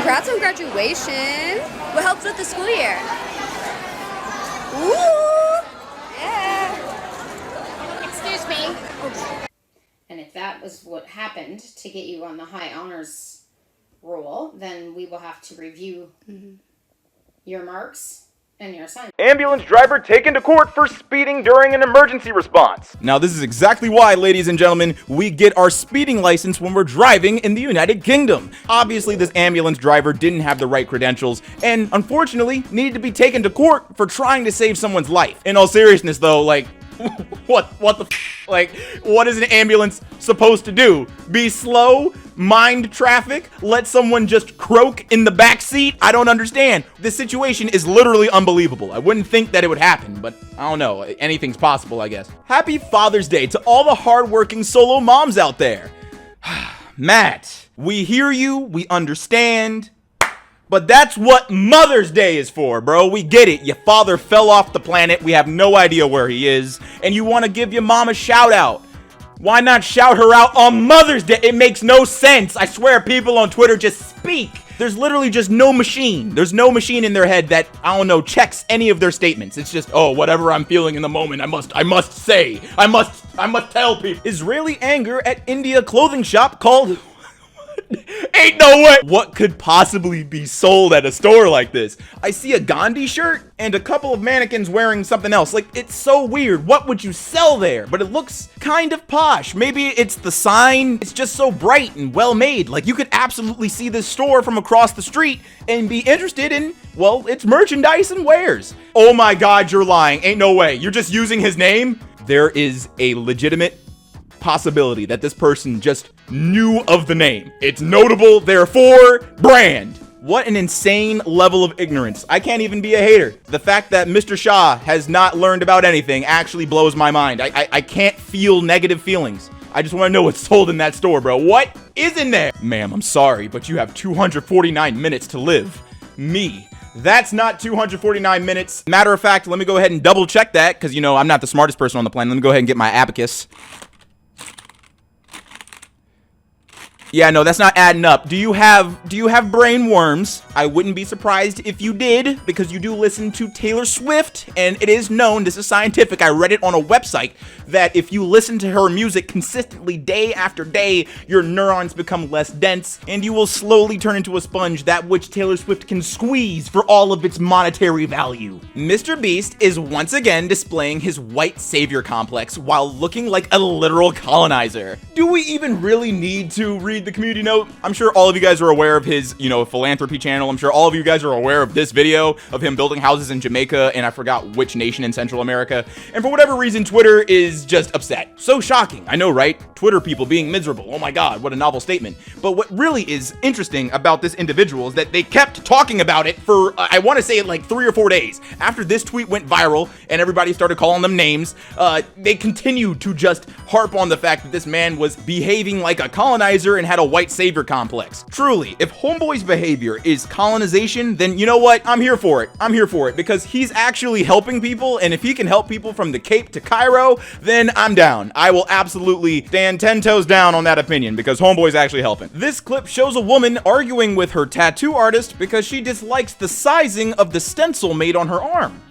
Congrats on graduation. What helps with the school year? Ooh! Yeah. Excuse me. And if that was what happened to get you on the high honors roll, then we will have to review your marks and your assignment. Ambulance driver taken to court for speeding during an emergency response. Now this is exactly why, ladies and gentlemen, we get our speeding license when we're driving in the United Kingdom. Obviously this ambulance driver didn't have the right credentials and unfortunately needed to be taken to court for trying to save someone's life. In all seriousness though, like, what the like, what is an ambulance supposed to do? Be slow? Mind traffic? Let someone just croak in the back seat? I don't understand. This situation is literally unbelievable. I wouldn't think that it would happen, but I don't know. Anything's possible, I guess. Happy Father's Day to all the hardworking solo moms out there. Matt, we hear you, we understand. But that's what Mother's Day is for, bro. We get it. Your father fell off the planet. We have no idea where he is. And you want to give your mom a shout out. Why not shout her out on Mother's Day? It makes no sense. I swear people on Twitter just speak. There's literally just no machine. There's no machine in their head that, I don't know, checks any of their statements. It's just, oh, whatever I'm feeling in the moment, I must say. I must tell people. Israeli anger at India clothing shop called... Ain't no way. What could possibly be sold at a store like this? I see a Gandhi shirt and a couple of mannequins wearing something else. Like, it's so weird. What would you sell there? But it looks kind of posh. Maybe it's the sign. It's just so bright and well made. Like, you could absolutely see this store from across the street and be interested in, well, its merchandise and wares. Oh my God, you're lying. Ain't no way. You're just using his name? There is a legitimate possibility that this person just knew of the name. It's notable, therefore, brand. What an insane level of ignorance. I can't even be a hater. The fact that Mr. Shah has not learned about anything actually blows my mind. I can't feel negative feelings. I just want to know what's sold in that store, bro. What is in there? Ma'am, I'm sorry, but you have 249 minutes to live. Me. That's not 249 minutes. Matter of fact, let me go ahead and double check that, because, you know, I'm not the smartest person on the planet. Let me go ahead and get my abacus. Yeah, no, that's not adding up. Do you have brain worms? I wouldn't be surprised if you did, because you do listen to Taylor Swift, and it is known, this is scientific, I read it on a website, that if you listen to her music consistently day after day, your neurons become less dense, and you will slowly turn into a sponge, that which Taylor Swift can squeeze for all of its monetary value. MrBeast is once again displaying his white savior complex while looking like a literal colonizer. Do we even really need to read the community note? I'm sure all of you guys are aware of his, you know, philanthropy channel. I'm sure all of you guys are aware of this video of him building houses in Jamaica and I forgot which nation in Central America. And for whatever reason, Twitter is just upset. So shocking. I know, right? Twitter people being miserable. Oh my God, what a novel statement. But what really is interesting about this individual is that they kept talking about it for, I want to say it like 3 or 4 days. After this tweet went viral and everybody started calling them names, they continued to just harp on the fact that this man was behaving like a colonizer and had a white savior complex. Truly, if Homeboy's behavior is colonization, then you know what? I'm here for it. I'm here for it because he's actually helping people, and if he can help people from the Cape to Cairo, then I'm down. I will absolutely stand 10 toes down on that opinion because Homeboy's actually helping. This clip shows a woman arguing with her tattoo artist because she dislikes the sizing of the stencil made on her arm.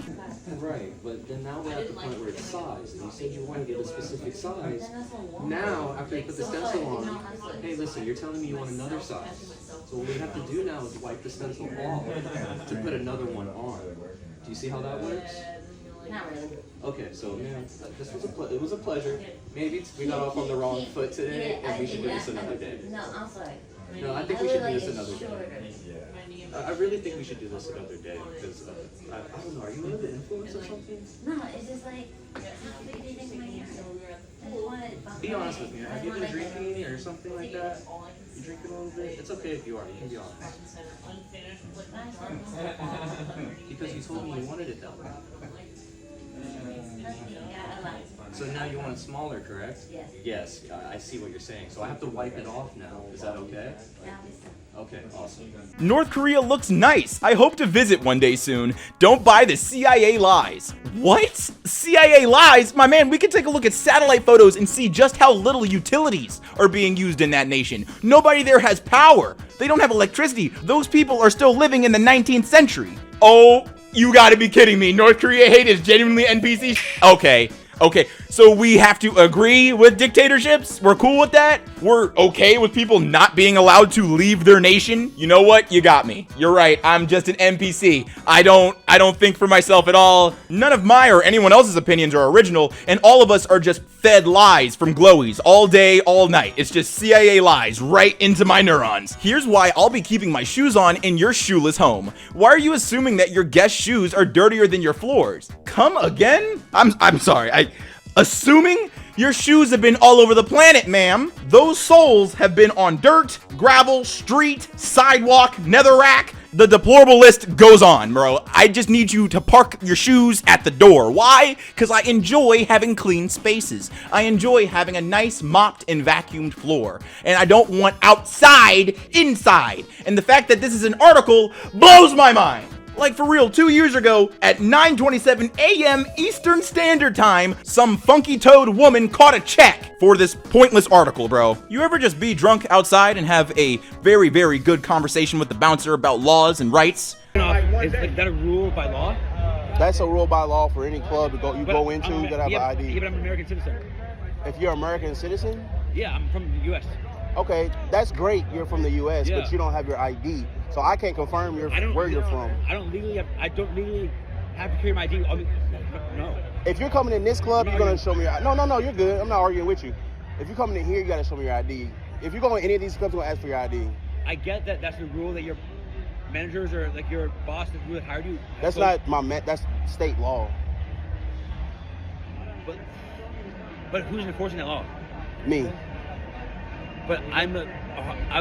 Right, but then now we're at the point where it's size. And you said you want to get a specific size. Now, after you put the stencil on, hey, listen, you're telling me you want another size. So what we have to do now is wipe the stencil off to put another one on. Do you see how that works? Not really. Okay, so man, this was it was a pleasure. Maybe we got off on the wrong foot today, and we should do this another day. No, I'm sorry. No, I think we should do this another day. I really think we should do this another day because I don't know. Are you under the influence or something? No, it's just like how big do you think my hair is? Be honest with me. Have you been drinking or something like that? You drinking a little bit? It's okay if you are. You can be honest. Because you told me you wanted it that way. So now you want it smaller, correct? Yes. Yes, I see what you're saying. So I have to wipe it off now. Is that okay? Okay, awesome. North Korea looks nice. I hope to visit one day soon. Don't buy the CIA lies. What? CIA lies? My man, we can take a look at satellite photos and see just how little utilities are being used in that nation. Nobody there has power. They don't have electricity. Those people are still living in the 19th century. Oh, you gotta be kidding me. North Korea hate is genuinely NPC? Okay, so we have to agree with dictatorships? We're cool with that? We're okay with people not being allowed to leave their nation? You know what? You got me. You're right. I'm just an NPC. I don't think for myself at all. None of my or anyone else's opinions are original, and all of us are just fed lies from glowies all day, all night. It's just CIA lies right into my neurons. Here's why I'll be keeping my shoes on in your shoeless home. Why are you assuming that your guest shoes are dirtier than your floors? Come again? I'm sorry. Assuming your shoes have been all over the planet, ma'am. Those soles have been on dirt, gravel, street, sidewalk, netherrack. The deplorable list goes on, bro. I just need you to park your shoes at the door. Why? Because I enjoy having clean spaces. I enjoy having a nice mopped and vacuumed floor. And I don't want outside, inside. And the fact that this is an article blows my mind. Like for real, 2 years ago at 9:27 a.m. Eastern Standard Time, some funky-toed woman caught a check for this pointless article, bro. You ever just be drunk outside and have a very, very good conversation with the bouncer about laws and rights? Is that a rule by law? That's a rule by law for any club to go into. You gotta have an ID. Yeah, but I'm an American citizen. If you're an American citizen? Yeah, I'm from the U.S. Okay, that's great. You're from the U.S., Yeah. but you don't have your ID, so I can't confirm where you're from. I don't legally have to carry my ID. No. If you're coming in this club, you're gonna show me your ID. No, you're good. I'm not arguing with you. If you're coming in here, you gotta show me your ID. If you go in any of these clubs, you're gonna ask for your ID. I get that that's the rule that your managers or like your boss who hired you. That's that's state law. But who's enforcing that law? Me. But I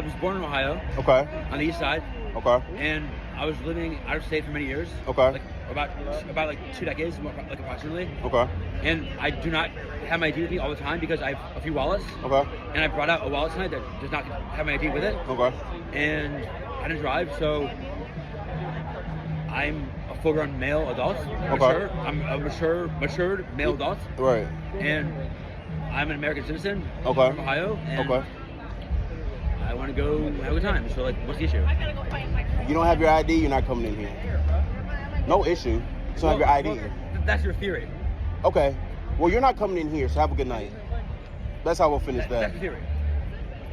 was born in Ohio. Okay. On the east side. Okay. And I was living out of state for many years. Okay. Like about like 2 decades, like approximately. Okay. And I do not have my ID with me all the time because I have a few wallets. Okay. And I brought out a wallet tonight that does not have my ID with it. Okay. And I didn't drive, so I'm a full-grown male adult. Okay. I'm a matured male adult. Right. And I'm an American citizen. Okay. From Ohio. And okay. I want to go have a good time. So, like, what's the issue? You don't have your ID, you're not coming in here. No issue. So have your ID. Well, that's your theory. Okay. Well, you're not coming in here, so have a good night. That's how we'll finish that. That's your theory.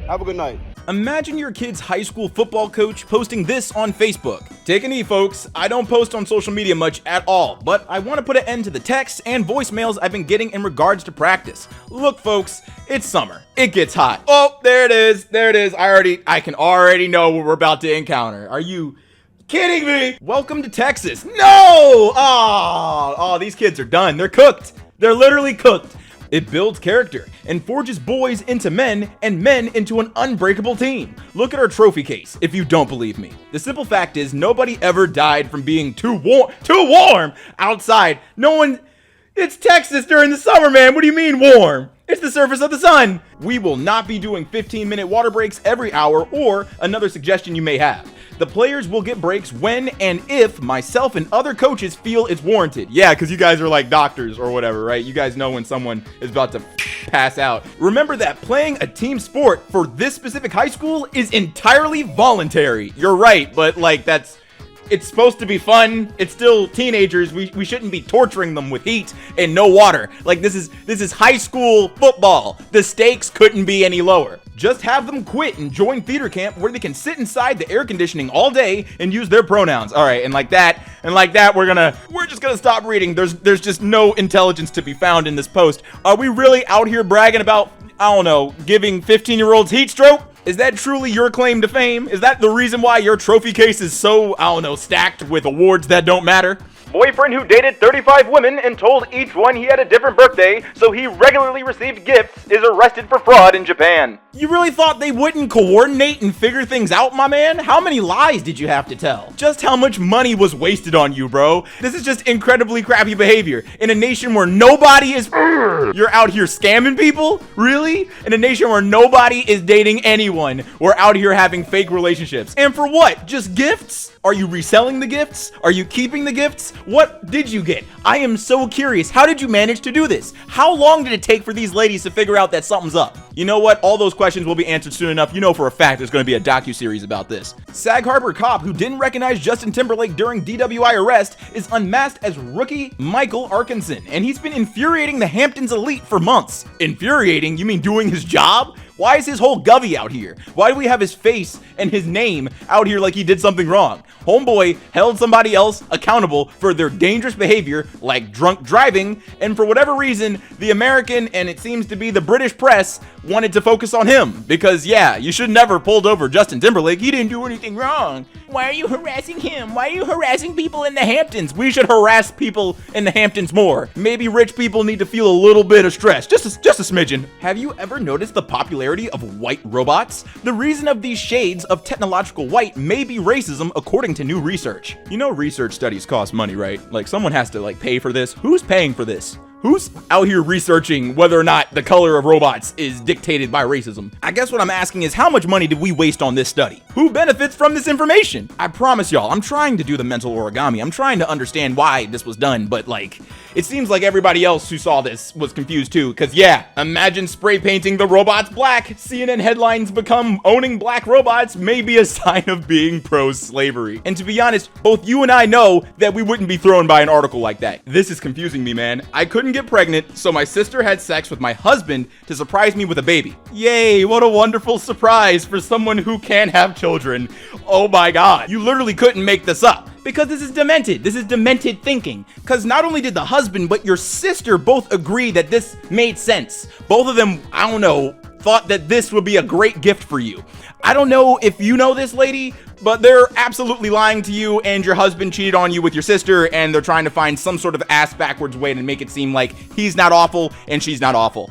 Have a good night. Imagine your kid's high school football coach posting this on Facebook. Take a knee, folks. I don't post on social media much at all, but I want to put an end to the texts and voicemails I've been getting in regards to practice. Look, folks, it's summer. It gets hot. Oh, there it is. There it is. I can already know what we're about to encounter. Are you kidding me? Welcome to Texas. No! Oh, these kids are done. They're cooked. They're literally cooked. It builds character and forges boys into men and men into an unbreakable team. Look at our trophy case if you don't believe me. The simple fact is nobody ever died from being too warm outside. It's Texas during the summer, man. What do you mean warm? It's the surface of the sun. We will not be doing 15-minute water breaks every hour or another suggestion you may have. The players will get breaks when and if myself and other coaches feel it's warranted. Yeah, because you guys are like doctors or whatever, right? You guys know when someone is about to pass out. Remember that playing a team sport for this specific high school is entirely voluntary. You're right, but like it's supposed to be fun. It's still teenagers. We shouldn't be torturing them with heat and no water. Like this is high school football. The stakes couldn't be any lower. Just have them quit and join theater camp where they can sit inside the air conditioning all day and use their pronouns. All right, and like that, we're just gonna stop reading. There's just no intelligence to be found in this post. Are we really out here bragging about, I don't know, giving 15-year-olds heat stroke? Is that truly your claim to fame? Is that the reason why your trophy case is so, I don't know, stacked with awards that don't matter? boyfriend who dated 35 women and told each one he had a different birthday, so he regularly received gifts, is arrested for fraud in Japan. You really thought they wouldn't coordinate and figure things out, my man? How many lies did you have to tell? Just how much money was wasted on you, bro? This is just incredibly crappy behavior. In a nation where nobody is... You're out here scamming people? Really? In a nation where nobody is dating anyone, we're out here having fake relationships. And for what? Just gifts? Are you reselling the gifts? Are you keeping the gifts? What did you get? I am so curious. How did you manage to do this? How long did it take for these ladies to figure out that something's up? You know what? All those questions will be answered soon enough. You know for a fact there's going to be a docuseries about this. Sag Harbor cop who didn't recognize Justin Timberlake during DWI arrest is unmasked as rookie Michael Arkinson, and he's been infuriating the Hamptons elite for months. Infuriating? You mean doing his job? Why is his whole govy out here? Why do we have his face and his name out here like he did something wrong? Homeboy held somebody else accountable for their dangerous behavior, like drunk driving, and for whatever reason, the American, and it seems to be the British press, wanted to focus on him. Because yeah, you should never pulled over Justin Timberlake. He didn't do anything wrong. Why are you harassing him? Why are you harassing people in the Hamptons? We should harass people in the Hamptons more. Maybe rich people need to feel a little bit of stress, just a smidgen. Have you ever noticed the popularity of white robots? The reason of these shades of technological white may be racism, according to new research. You know research studies cost money, right? Like someone has to pay for this. Who's paying for this? Who's out here researching whether or not the color of robots is dictated by racism? I guess what I'm asking is how much money did we waste on this study? Who benefits from this information? I promise y'all, I'm trying to do the mental origami. I'm trying to understand why this was done, but it seems like everybody else who saw this was confused too, because yeah, imagine spray painting the robots black. CNN headlines become owning black robots may be a sign of being pro-slavery. And to be honest, both you and I know that we wouldn't be thrown by an article like that. This is confusing me, man. I couldn't get pregnant, so my sister had sex with my husband to surprise me with a baby. Yay, what a wonderful surprise for someone who can have children. Oh my god, you literally couldn't make this up. Because this is demented. This is demented thinking. Because not only did the husband, but your sister both agree that this made sense. Both of them, I don't know, thought that this would be a great gift for you. I don't know if you know this lady, but they're absolutely lying to you, and your husband cheated on you with your sister, and they're trying to find some sort of ass backwards way to make it seem like he's not awful and she's not awful.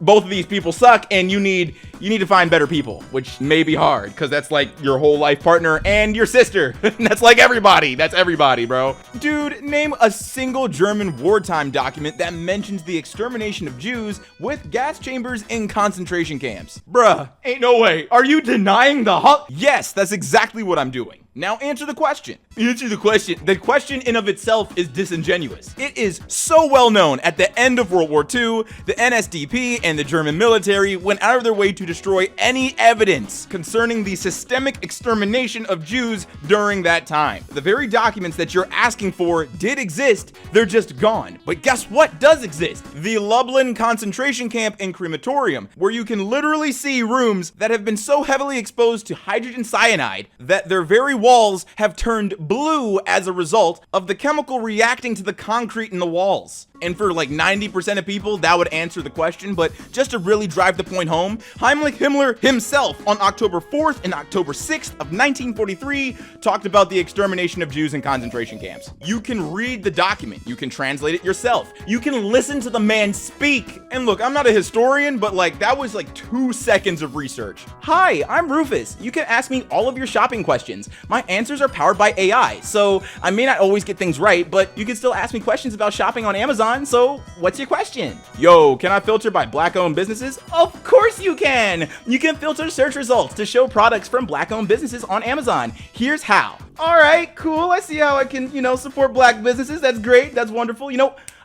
Both of these people suck, and you need to find better people, which may be hard because that's like your whole life partner and your sister. That's like everybody. That's everybody, bro. Dude, name a single German wartime document that mentions the extermination of Jews with gas chambers in concentration camps. Bruh, ain't no way. Are you denying the Yes, that's exactly what I'm doing. Now answer the question. Answer the question. The question in of itself is disingenuous. It is so well known at the end of World War II, the NSDAP and the German military went out of their way to destroy any evidence concerning the systemic extermination of Jews during that time. The very documents that you're asking for did exist, they're just gone. But guess what does exist? The Lublin concentration camp and crematorium, where you can literally see rooms that have been so heavily exposed to hydrogen cyanide that their very walls have turned blue as a result of the chemical reacting to the concrete in the walls. And for like 90% of people, that would answer the question, but just to really drive the point home, Heinrich Himmler himself on October 4th and October 6th of 1943 talked about the extermination of Jews in concentration camps. You can read the document, you can translate it yourself, you can listen to the man speak. And look, I'm not a historian, but that was 2 seconds of research. Hi, I'm Rufus. You can ask me all of your shopping questions. My answers are powered by AI, so I may not always get things right, but you can still ask me questions about shopping on Amazon. So what's your question? Yo, can I filter by black-owned businesses? Of course you can! You can filter search results to show products from black-owned businesses on Amazon. Here's how. All right, cool. I see how I can, support black businesses. That's great. That's wonderful.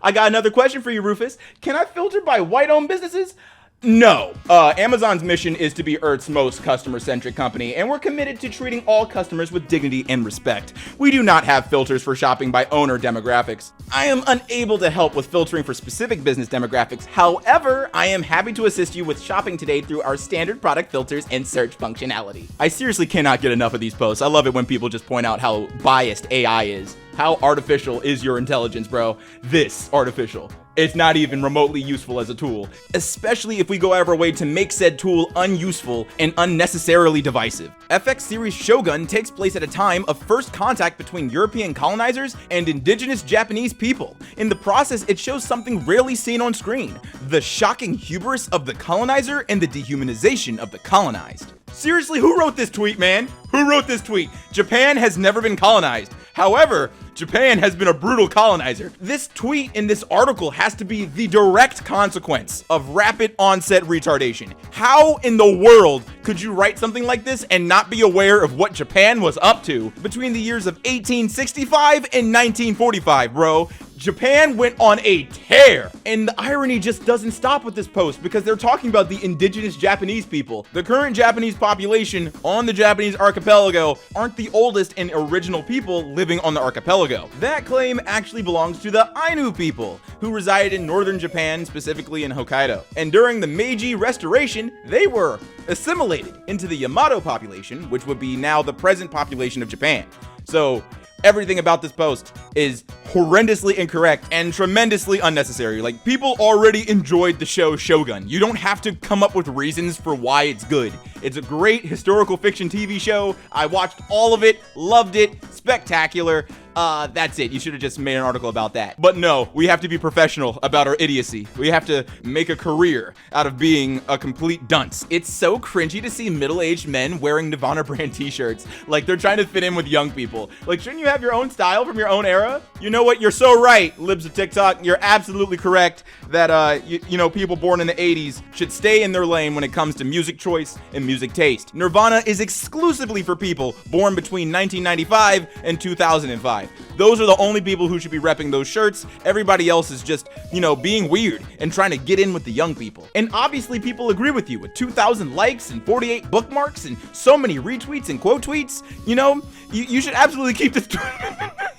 I got another question for you, Rufus. Can I filter by white-owned businesses? No. Amazon's mission is to be Earth's most customer-centric company, and we're committed to treating all customers with dignity and respect. We do not have filters for shopping by owner demographics. I am unable to help with filtering for specific business demographics. However, I am happy to assist you with shopping today through our standard product filters and search functionality. I seriously cannot get enough of these posts. I love it when people just point out how biased AI is. How artificial is your intelligence, bro? This artificial. It's not even remotely useful as a tool, especially if we go out of our way to make said tool unuseful and unnecessarily divisive. FX series Shogun takes place at a time of first contact between European colonizers and indigenous Japanese people. In the process, it shows something rarely seen on screen: the shocking hubris of the colonizer and the dehumanization of the colonized. Seriously, who wrote this tweet, man? Who wrote this tweet? Japan has never been colonized. However, Japan has been a brutal colonizer. This tweet in this article has to be the direct consequence of rapid onset retardation. How in the world could you write something like this and not be aware of what Japan was up to between the years of 1865 and 1945, bro? Japan went on a tear, and the irony just doesn't stop with this post because they're talking about the indigenous Japanese people. The current Japanese population on the Japanese archipelago aren't the oldest and original people living on the archipelago. That claim actually belongs to the Ainu people, who resided in northern Japan, specifically in Hokkaido. And during the Meiji Restoration, they were assimilated into the Yamato population, which would be now the present population of Japan. So everything about this post is horrendously incorrect and tremendously unnecessary. Like, people already enjoyed the show Shogun. You don't have to come up with reasons for why it's good. It's a great historical fiction TV show. I watched all of it, loved it, spectacular. That's it. You should have just made an article about that. But no, we have to be professional about our idiocy. We have to make a career out of being a complete dunce. It's so cringy to see middle-aged men wearing Nirvana brand t-shirts. Like, they're trying to fit in with young people. Like, shouldn't you have your own style from your own era? You know what? You're so right, libs of TikTok. You're absolutely correct that, you know, people born in the 80s should stay in their lane when it comes to music choice and music taste. Nirvana is exclusively for people born between 1995 and 2005. Those are the only people who should be repping those shirts. Everybody else is just, you know, being weird and trying to get in with the young people. And obviously people agree with you with 2,000 likes and 48 bookmarks and so many retweets and quote tweets. You know, you should absolutely keep this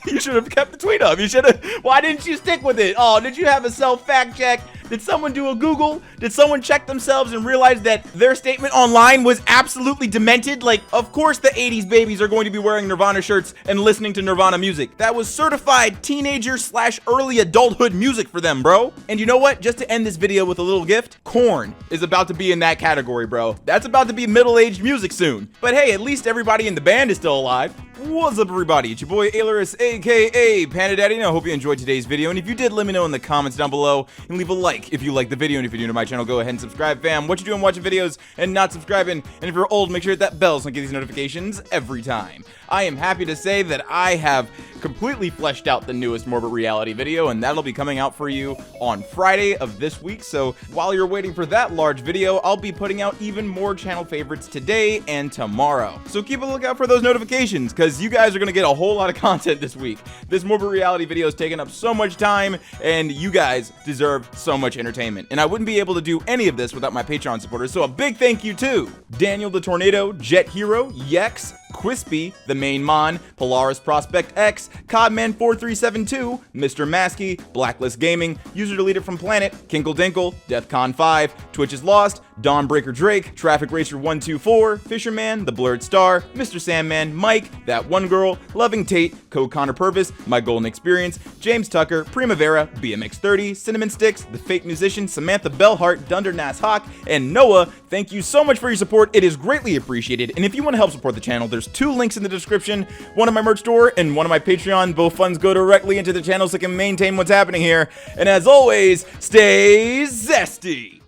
you should have kept the tweet up. You should have. Why didn't you stick with it? Oh, did you have a self fact check? Did someone do a Google? Did someone check themselves and realize that their statement online was absolutely demented? Like, of course the 80s babies are going to be wearing Nirvana shirts and listening to Nirvana music. That was certified teenager / early adulthood music for them, bro. And you know what? Just to end this video with a little gift, Korn is about to be in that category, bro. That's about to be middle-aged music soon. But hey, at least everybody in the band is still alive. What's up, everybody? It's your boy Ailurus, aka Panda Daddy, and I hope you enjoyed today's video. And if you did, let me know in the comments down below and leave a like if you liked the video. And if you're new to my channel, go ahead and subscribe, fam. What you doing watching videos and not subscribing? And if you're old, make sure to hit that bell so I get these notifications every time. I am happy to say that I have completely fleshed out the newest Morbid Reality video, and that'll be coming out for you on Friday of this week. So while you're waiting for that large video, I'll be putting out even more channel favorites today and tomorrow. So keep a lookout for those notifications, because you guys are going to get a whole lot of content this week. This Morbid Reality video has taken up so much time, and you guys deserve so much entertainment. And I wouldn't be able to do any of this without my Patreon supporters, so a big thank you to Daniel the Tornado, Jet Hero, Yex, Quispy, The Main Mon, Polaris Prospect X, Codman4372, Mr. Maskey, Blacklist Gaming, User Deleted from Planet, Kinkle Dinkle, DeathCon 5, Twitch is Lost, Dawnbreaker Drake, Traffic Racer 124, Fisherman, The Blurred Star, Mr. Sandman, Mike, That One Girl, Loving Tate, Code Connor Purpose, My Golden Experience, James Tucker, Primavera, BMX30, Cinnamon Sticks, The Fake Musician, Samantha Bellhart, Dunder Nass Hawk, and Noah. Thank you so much for your support. It is greatly appreciated. And if you want to help support the channel, there's 2 links in the description, one on my merch store and one on my Patreon. Both funds go directly into the channel so I can maintain what's happening here. And as always, stay zesty.